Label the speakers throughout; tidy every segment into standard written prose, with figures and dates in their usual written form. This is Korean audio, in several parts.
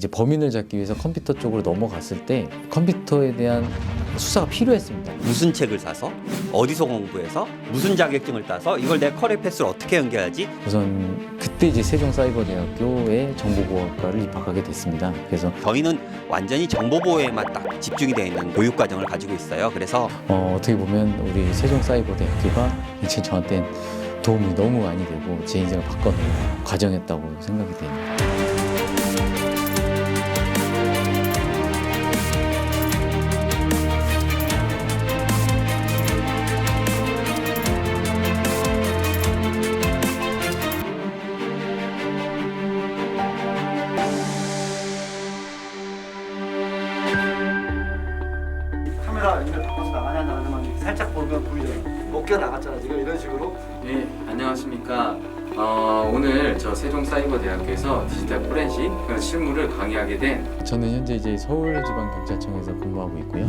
Speaker 1: 이제 범인을 잡기 위해서 컴퓨터 쪽으로 넘어갔을 때 컴퓨터에 대한 수사가 필요했습니다.
Speaker 2: 무슨 책을 사서 어디서 공부해서 무슨 자격증을 따서 이걸 내 커리어 패스를 어떻게 연결하지?
Speaker 1: 우선 그때 이제 세종사이버대학교의 정보보호학과를 입학하게 됐습니다. 그래서
Speaker 2: 저희는 완전히 정보보호에만 딱 집중이 되어 있는 교육 과정을 가지고 있어요. 그래서
Speaker 1: 어떻게 보면 우리 세종사이버대학교가 이제 저한테는 도움이 너무 많이 되고 제 인생을 바꿔놓은 과정이었다고 생각이 됩니다.
Speaker 3: 카메라 이거 바꿔서 나가냐 안 나가냐만 살짝 보면 보이잖아. 먹겨 나갔잖아 지금 이런 식으로.
Speaker 4: 네, 안녕하십니까. 오늘 저 세종사이버대학교에서 디지털 포렌식 실무를 강의하게 된
Speaker 1: 저는 현재 이제 서울지방경찰청에서 근무하고 있고요.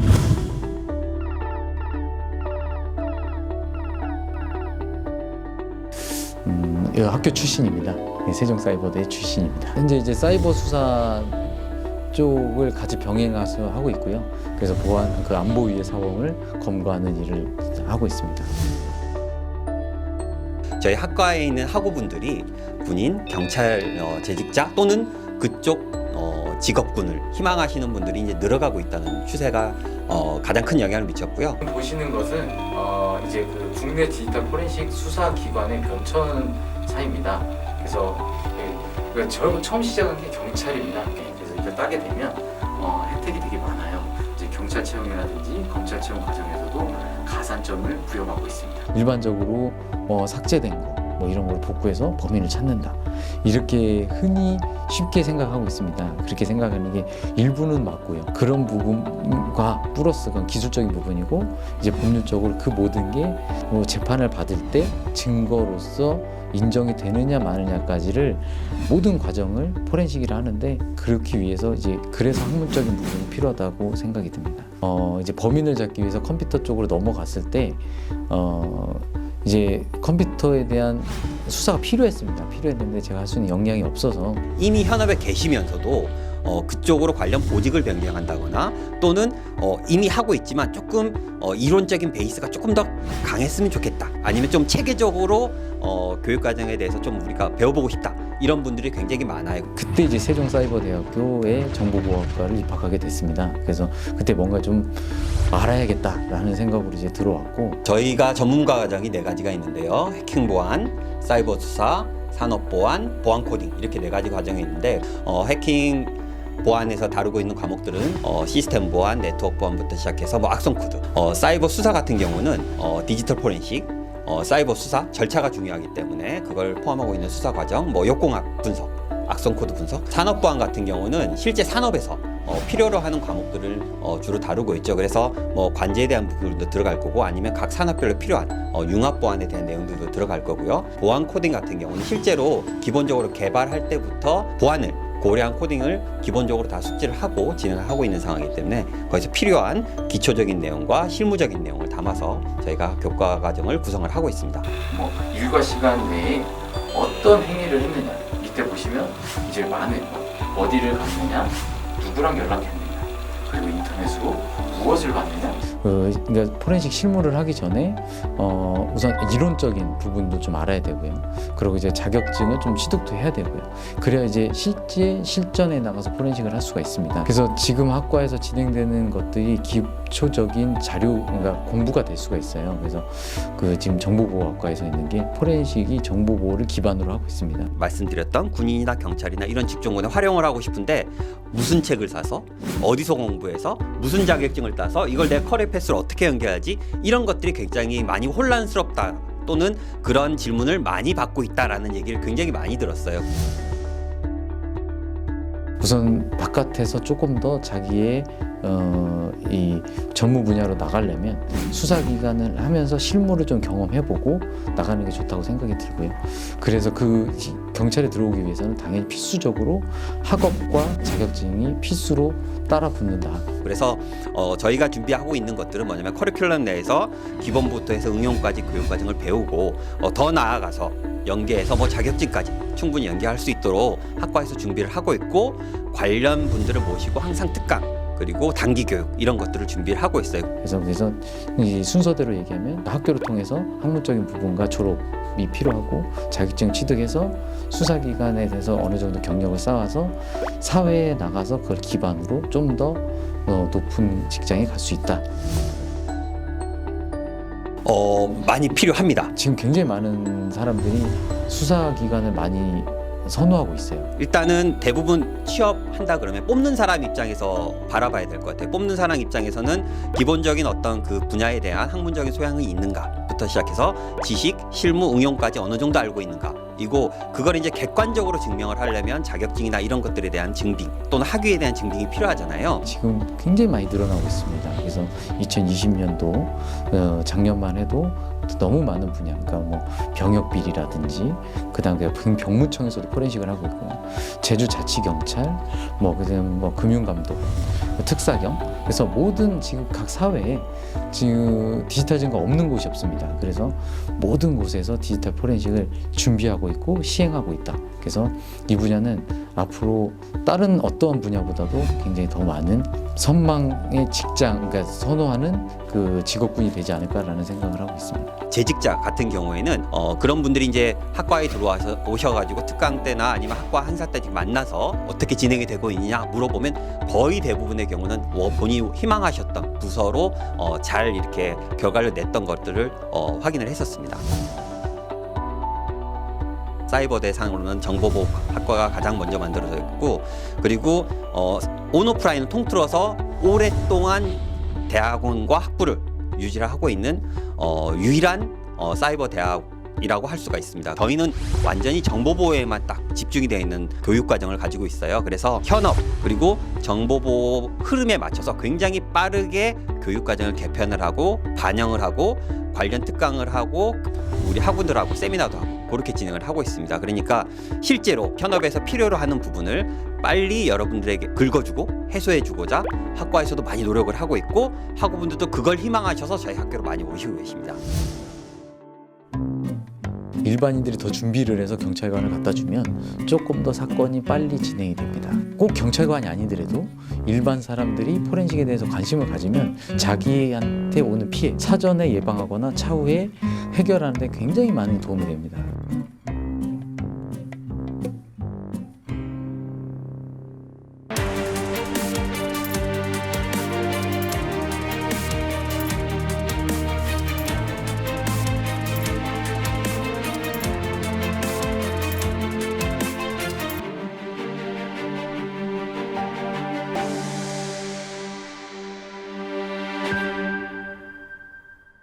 Speaker 1: 학교 출신입니다. 세종사이버대 출신입니다. 현재 이제 사이버 수사 쪽을 같이 병행해서 하고 있고요. 그래서 보안 그 안보위의 사범을 검거하는 일을 하고 있습니다.
Speaker 2: 저희 학과에 있는 학우분들이 군인, 경찰 재직자 또는 그쪽 직업군을 희망하시는 분들이 이제 늘어가고 있다는 추세가 가장 큰 영향을 미쳤고요.
Speaker 4: 보시는 것은 이제 그 국내 디지털 포렌식 수사 기관의 변천사입니다. 그래서 저 처음 시작한 게 경찰입니다. 그래서 이걸 따게 되면 혜택이 되게 많아요. 이제 경찰 채용이라든지 검찰 채용 과정에서도 가산점을 부여받고 있습니다.
Speaker 1: 일반적으로 삭제된 거 뭐 이런 걸 복구해서 범인을 찾는다. 이렇게 흔히 쉽게 생각하고 있습니다. 그렇게 생각하는 게 일부는 맞고요. 그런 부분과 플러스 그건 기술적인 부분이고 이제 법률적으로 그 모든 게 재판을 받을 때 증거로서 인정이 되느냐 마느냐까지를 모든 과정을 포렌식이라 하는데 그렇기 위해서 이제 그래서 학문적인 부분이 필요하다고 생각이 듭니다. 이제 범인을 잡기 위해서 컴퓨터 쪽으로 넘어갔을 때 이제 컴퓨터에 대한 수사가 필요했습니다. 필요했는데 제가 할 수 있는 역량이 없어서
Speaker 2: 이미 현업에 계시면서도 그쪽으로 관련 보직을 변경한다거나 또는 이미 하고 있지만 조금 이론적인 베이스가 조금 더 강했으면 좋겠다. 아니면 좀 체계적으로 교육 과정에 대해서 좀 우리가 배워보고 싶다. 이런 분들이 굉장히 많아요.
Speaker 1: 그때 이제 세종사이버대학교의 정보보호학과를 입학하게 됐습니다. 그래서 그때 뭔가 좀 알아야겠다라는 생각으로 이제 들어왔고
Speaker 2: 저희가 전문가 과정이 4가지가 있는데요. 해킹 보안, 사이버 수사, 산업 보안, 보안 코딩 이렇게 4가지 과정이 있는데 해킹 보안에서 다루고 있는 과목들은 시스템 보안, 네트워크 보안부터 시작해서 악성 코드, 사이버 수사 같은 경우는 디지털 포렌식, 사이버 수사 절차가 중요하기 때문에 그걸 포함하고 있는 수사 과정, 역공학 분석, 악성 코드 분석, 산업 보안 같은 경우는 실제 산업에서 필요로 하는 과목들을 주로 다루고 있죠. 그래서 관제에 대한 부분도 들어갈 거고 아니면 각 산업별로 필요한 융합 보안에 대한 내용들도 들어갈 거고요. 보안 코딩 같은 경우는 실제로 기본적으로 개발할 때부터 보안을 고려한 코딩을 기본적으로 다 숙지를 하고 진행을 하고 있는 상황이기 때문에 거기서 필요한 기초적인 내용과 실무적인 내용을 담아서 저희가 교과 과정을 구성을 하고 있습니다.
Speaker 4: 일과 시간 외에 어떤 행위를 했느냐 이때 보시면 이제 많은 어디를 갔느냐, 누구랑 연락했느냐, 그리고 인터넷으로 무엇을 봤느냐.
Speaker 1: 그러니까 포렌식 실무를 하기 전에 우선 이론적인 부분도 좀 알아야 되고요. 그리고 이제 자격증을 좀 취득도 해야 되고요. 그래야 이제 실제 실전에 나가서 포렌식을 할 수가 있습니다. 그래서 지금 학과에서 진행되는 것들이 기초적인 자료, 그러니까 공부가 될 수가 있어요. 그래서 그 지금 정보보호학과에서 있는 게 포렌식이 정보보호를 기반으로 하고 있습니다.
Speaker 2: 말씀드렸던 군인이나 경찰이나 이런 직종군에 활용을 하고 싶은데 무슨 책을 사서 어디서 공부해서 무슨 자격증을 따서 이걸 내 커리어 패스를 어떻게 연결하지? 이런 것들이 굉장히 많이 혼란스럽다 또는 그런 질문을 많이 받고 있다라는 얘기를 굉장히 많이 들었어요.
Speaker 1: 우선 바깥에서 조금 더 자기의 이 전문 분야로 나가려면 수사기관을 하면서 실무를 좀 경험해보고 나가는 게 좋다고 생각이 들고요. 그래서 그 경찰에 들어오기 위해서는 당연히 필수적으로 학업과 자격증이 필수로 따라 붙는다.
Speaker 2: 그래서 저희가 준비하고 있는 것들은 뭐냐면 커리큘럼 내에서 기본부터 해서 응용까지 교육과정을 배우고 더 나아가서 연계해서 뭐 자격증까지 충분히 연계할 수 있도록 학과에서 준비를 하고 있고 관련 분들을 모시고 항상 특강 그리고 단기 교육 이런 것들을 준비를 하고 있어요.
Speaker 1: 그래서 이 순서대로 얘기하면 학교를 통해서 학문적인 부분과 졸업이 필요하고 자격증 취득해서 수사기관에 대해서 어느 정도 경력을 쌓아서 사회에 나가서 그걸 기반으로 좀 더 높은 직장에 갈 수 있다.
Speaker 2: 많이 필요합니다.
Speaker 1: 지금 굉장히 많은 사람들이 수사기관을 많이 선호하고 있어요.
Speaker 2: 일단은 대부분 취업한다 그러면 뽑는 사람 입장에서 바라봐야 될 것 같아요. 뽑는 사람 입장에서는 기본적인 어떤 그 분야에 대한 학문적인 소양이 있는가부터 시작해서 지식, 실무, 응용까지 어느 정도 알고 있는가. 이거 그걸 이제 객관적으로 증명을 하려면 자격증이나 이런 것들에 대한 증빙 또는 학위에 대한 증빙이 필요하잖아요.
Speaker 1: 지금 굉장히 많이 늘어나고 있습니다. 그래서 2020년도 작년만 해도 너무 많은 분야, 그러니까 뭐 병역 비리라든지 그다음에 병무청에서도 포렌식을 하고 있고, 제주자치경찰, 그다음 금융감독, 특사경, 그래서 모든 지금 각 사회에 지금 디지털 증거 없는 곳이 없습니다. 그래서 모든 곳에서 디지털 포렌식을 준비하고 있고 시행하고 있다. 그래서 이 분야는 앞으로 다른 어떠한 분야보다도 굉장히 더 많은 선망의 직장, 그러니까 선호하는 그 직업군이 되지 않을까라는 생각을 하고 있습니다.
Speaker 2: 재직자 같은 경우에는 그런 분들이 이제 학과에 들어와서 오셔가지고 특강 때나 아니면 학과 행사 때 만나서 어떻게 진행이 되고 있느냐 물어보면 거의 대부분의 경우는 본인이 희망하셨던 부서로 잘 이렇게 결과를 냈던 것들을 확인을 했었습니다. 사이버대상으로는 정보보호학과가 가장 먼저 만들어져 있고, 그리고 온오프라인을 통틀어서 오랫동안 대학원과 학부를 유지를 하고 있는 유일한 사이버 대학이라고 할 수가 있습니다. 저희는 완전히 정보보호에만 딱 집중이 되어 있는 교육과정을 가지고 있어요. 그래서 현업 그리고 정보보호 흐름에 맞춰서 굉장히 빠르게 교육과정을 개편을 하고 반영을 하고 관련 특강을 하고 우리 학우들하고 세미나도 하고 그렇게 진행을 하고 있습니다. 그러니까 실제로 현업에서 필요로 하는 부분을 빨리 여러분들에게 긁어주고 해소해주고자 학과에서도 많이 노력을 하고 있고 학우분들도 그걸 희망하셔서 저희 학교로 많이 오시고 계십니다.
Speaker 1: 일반인들이 더 준비를 해서 경찰관을 갖다 주면 조금 더 사건이 빨리 진행이 됩니다. 꼭 경찰관이 아니더라도 일반 사람들이 포렌식에 대해서 관심을 가지면 자기한테 오는 피해 사전에 예방하거나 차후에 해결하는 데 굉장히 많은 도움이 됩니다.